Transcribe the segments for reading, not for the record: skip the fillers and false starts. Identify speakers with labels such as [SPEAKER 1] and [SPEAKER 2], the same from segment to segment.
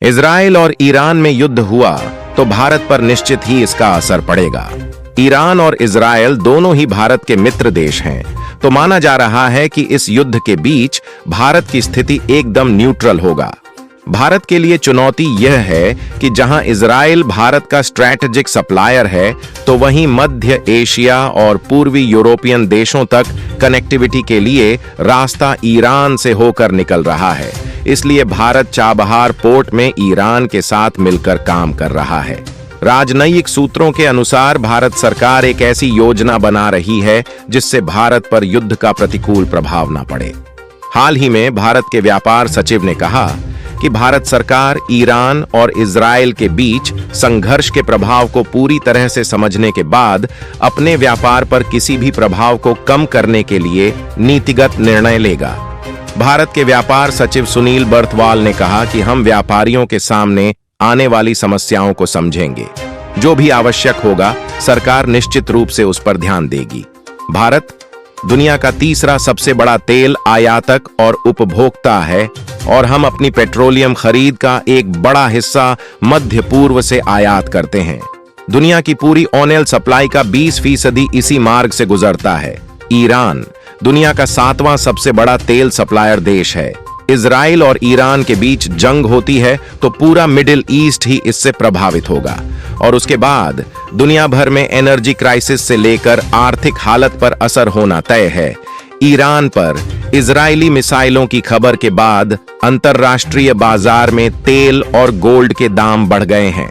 [SPEAKER 1] Israel और Iran में युद्ध हुआ तो भारत पर निश्चित ही इसका असर पड़ेगा। ईरान और इजराइल दोनों ही भारत के मित्र देश हैं, तो माना जा रहा है कि इस युद्ध के बीच भारत की स्थिति एकदम न्यूट्रल होगा। भारत के लिए चुनौती यह है कि जहां इजराइल भारत का स्ट्रैटेजिक सप्लायर है, तो वहीं मध्य एशिया और पूर्वी यूरोपियन देशों तक कनेक्टिविटी के लिए रास्ता ईरान से होकर निकल रहा है। इसलिए भारत चाबहार पोर्ट में ईरान के साथ मिलकर काम कर रहा है। राजनयिक सूत्रों के अनुसार भारत सरकार एक ऐसी योजना बना रही है जिससे भारत पर युद्ध का प्रतिकूल प्रभाव न पड़े। हाल ही में भारत के व्यापार सचिव ने कहा कि भारत सरकार ईरान और इजराइल के बीच संघर्ष के प्रभाव को पूरी तरह से समझने के बाद अपने व्यापार पर किसी भी प्रभाव को कम करने के लिए नीतिगत निर्णय लेगा। भारत के व्यापार सचिव सुनील बर्थवाल ने कहा कि हम व्यापारियों के सामने आने वाली समस्याओं को समझेंगे। जो भी आवश्यक होगा, सरकार निश्चित रूप से उस पर ध्यान देगी। भारत दुनिया का तीसरा सबसे बड़ा तेल आयातक और उपभोक्ता है और हम अपनी पेट्रोलियम खरीद का एक बड़ा हिस्सा मध्य पूर्व से आयात करते हैं। दुनिया की पूरी ऑयल सप्लाई का 20% इसी मार्ग से गुजरता है। ईरान दुनिया का 7वां सबसे बड़ा तेल सप्लायर देश है। इजराइल और ईरान के बीच जंग होती है तो पूरा मिडिल ईस्ट ही इससे प्रभावित होगा और उसके बाद दुनिया भर में एनर्जी क्राइसिस से लेकर आर्थिक हालत पर असर होना तय है। ईरान पर इजरायली मिसाइलों की खबर के बाद अंतरराष्ट्रीय बाजार में तेल और गोल्ड के दाम बढ़ गए हैं।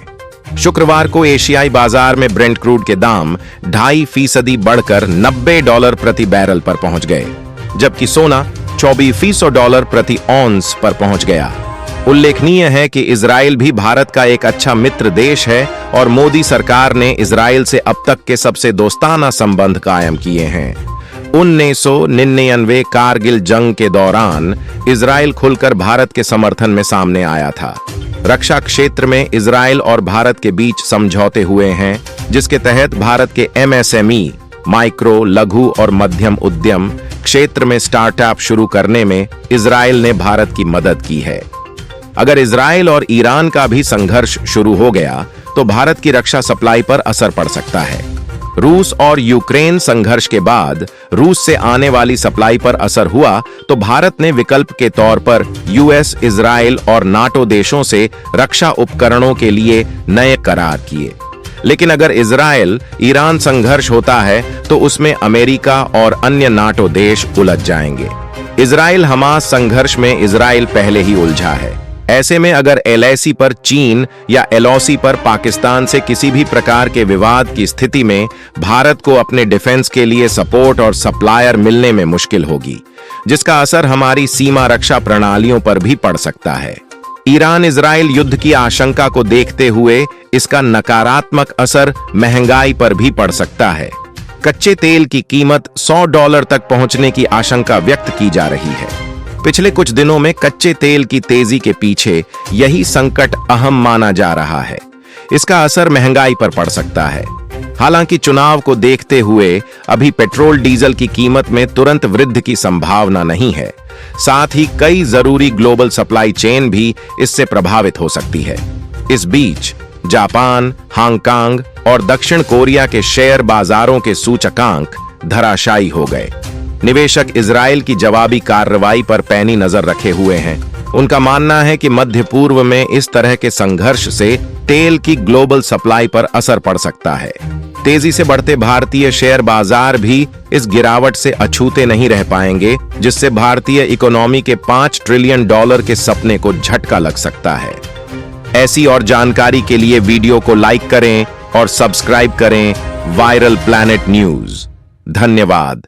[SPEAKER 1] शुक्रवार को एशियाई बाजार में ब्रेंट क्रूड के दाम 2.5% बढ़कर $90 प्रति बैरल पर पहुंच गए, जबकि सोना $2400 प्रति औंस पर पहुंच गया। उल्लेखनीय है कि इजराइल भी भारत का एक अच्छा मित्र देश है और मोदी सरकार ने इजराइल से अब तक के सबसे दोस्ताना संबंध कायम किए हैं। 1999 कारगिल जंग के दौरान इजराइल खुलकर भारत के समर्थन में सामने आया था। रक्षा क्षेत्र में इजराइल और भारत के बीच समझौते हुए हैं, जिसके तहत भारत के MSME माइक्रो, लघु और मध्यम उद्यम क्षेत्र में स्टार्टअप शुरू करने में इजराइल ने भारत की मदद की है। अगर इजराइल और ईरान का भी संघर्ष शुरू हो गया तो भारत की रक्षा सप्लाई पर असर पड़ सकता है। रूस और यूक्रेन संघर्ष के बाद रूस से आने वाली सप्लाई पर असर हुआ तो भारत ने विकल्प के तौर पर US, इजराइल और नाटो देशों से रक्षा उपकरणों के लिए नए करार किए। लेकिन अगर इजराइल ईरान संघर्ष होता है तो उसमें अमेरिका और अन्य नाटो देश उलझ जाएंगे। इजराइल हमास संघर्ष में इजराइल पहले ही उलझा है। ऐसे में अगर LAC पर चीन या LOC पर पाकिस्तान से किसी भी प्रकार के विवाद की स्थिति में भारत को अपने डिफेंस के लिए सपोर्ट और सप्लायर मिलने में मुश्किल होगी, जिसका असर हमारी सीमा रक्षा प्रणालियों पर भी पड़ सकता है। ईरान इजराइल युद्ध की आशंका को देखते हुए इसका नकारात्मक असर महंगाई पर भी पड़ सकता है। कच्चे तेल की कीमत $100 तक पहुंचने की आशंका व्यक्त की जा रही है। पिछले कुछ दिनों में कच्चे तेल की तेजी के पीछे यही संकट अहम माना जा रहा है। इसका असर महंगाई पर पड़ सकता है। हालांकि चुनाव को देखते हुए अभी पेट्रोल डीजल की कीमत में तुरंत वृद्धि की संभावना नहीं है। साथ ही कई जरूरी ग्लोबल सप्लाई चेन भी इससे प्रभावित हो सकती है। इस बीच जापान, हांगकांग और दक्षिण कोरिया के शेयर बाजारों के सूचकांक धराशायी हो गए। निवेशक इजराइल की जवाबी कार्रवाई पर पैनी नजर रखे हुए हैं। उनका मानना है कि मध्य पूर्व में इस तरह के संघर्ष से तेल की ग्लोबल सप्लाई पर असर पड़ सकता है। तेजी से बढ़ते भारतीय शेयर बाजार भी इस गिरावट से अछूते नहीं रह पाएंगे, जिससे भारतीय इकोनॉमी के $5 ट्रिलियन के सपने को झटका लग सकता है। ऐसी और जानकारी के लिए वीडियो को लाइक करें और सब्सक्राइब करें वायरल प्लैनेट न्यूज। धन्यवाद।